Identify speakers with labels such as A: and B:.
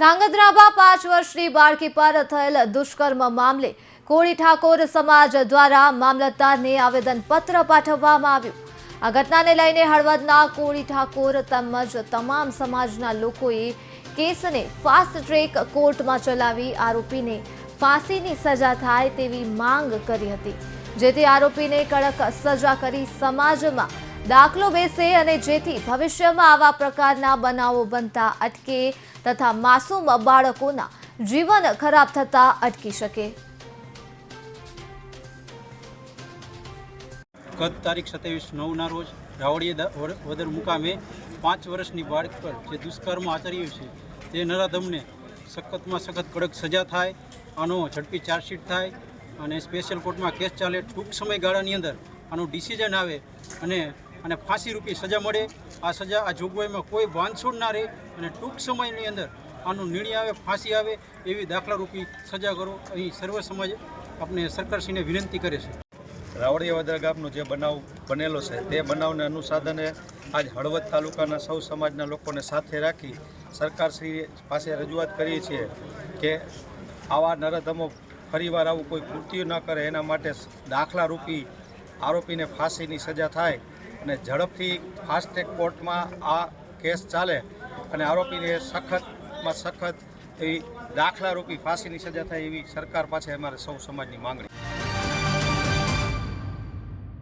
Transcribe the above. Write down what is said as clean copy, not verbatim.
A: ધાંગધ્રામાં 5 વર્ષની બાળકી પર થયેલ દુષ્કર્મ મામલે કોળી ઠાકોર સમાજ દ્વારા મામલતદારને આવેદનપત્ર પાઠવવામાં આવ્યું। આ ઘટનાને લઈને હળવદના કોળી ઠાકોર તેમજ તમામ સમાજના લોકોએ કેસને ફાસ્ટ ટ્રેક કોર્ટમાં ચલાવી આરોપીને ફાંસીની સજા થાય તેવી માંગ કરી હતી, જેથી આરોપીને કડક સજા કરી સમાજમાં દાખલો બેસે અને જેથી ભવિષ્યમાં આવા પ્રકારના બનાવો બનતા અટકે તથા માસૂમ બાળકોના જીવન ખરાબ થતા અટકી શકે।
B: ગત તારીખ 27/9 રોજ રાવડિયા મુકામે 5 વર્ષની બાળક પર જે દુષ્કર્મ આચર્યું છે તે નરાધમને સખતમાં સખત કડક સજા થાય, આનો ઝડપી ચાર્જશીટ થાય અને સ્પેશિયલ કોર્ટમાં કેસ ચાલે, ટૂંક સમયગાળાની અંદર આનું ડિસિઝન આવે અને ફાંસી રૂપી સજા મળે। આ સજા આ જોગવાઈમાં કોઈ બાંધછોડ ના રહે અને ટૂંક સમયની અંદર આનો નિર્ણય આવે, ફાંસી આવે એવી દાખલારૂપી સજા કરો। અહીં સર્વ સમાજ આપણે સરકારશ્રીને વિનંતી કરે છે।
C: રાવડિયા ગામનો જે બનાવ બનેલો છે તે બનાવને અનુસાધને આજ હળવદ તાલુકાના સૌ સમાજના લોકોને સાથે રાખી સરકારશ્રી પાસે રજૂઆત કરીએ છીએ કે આવા નરાધમો ફરીવાર આવું કોઈ કૃત્ય ન કરે, એના માટે દાખલારૂપી આરોપીને ફાંસીની સજા થાય અને ઝડપથી ફાસ્ટ ટ્રેક કોર્ટમાં આ કેસ ચાલે અને આરોપીને સખતમાં સખત એવી દાખલારૂપી ફાંસીની સજા થાય એવી સરકાર પાસે અમારે સૌ સમાજની માંગણી।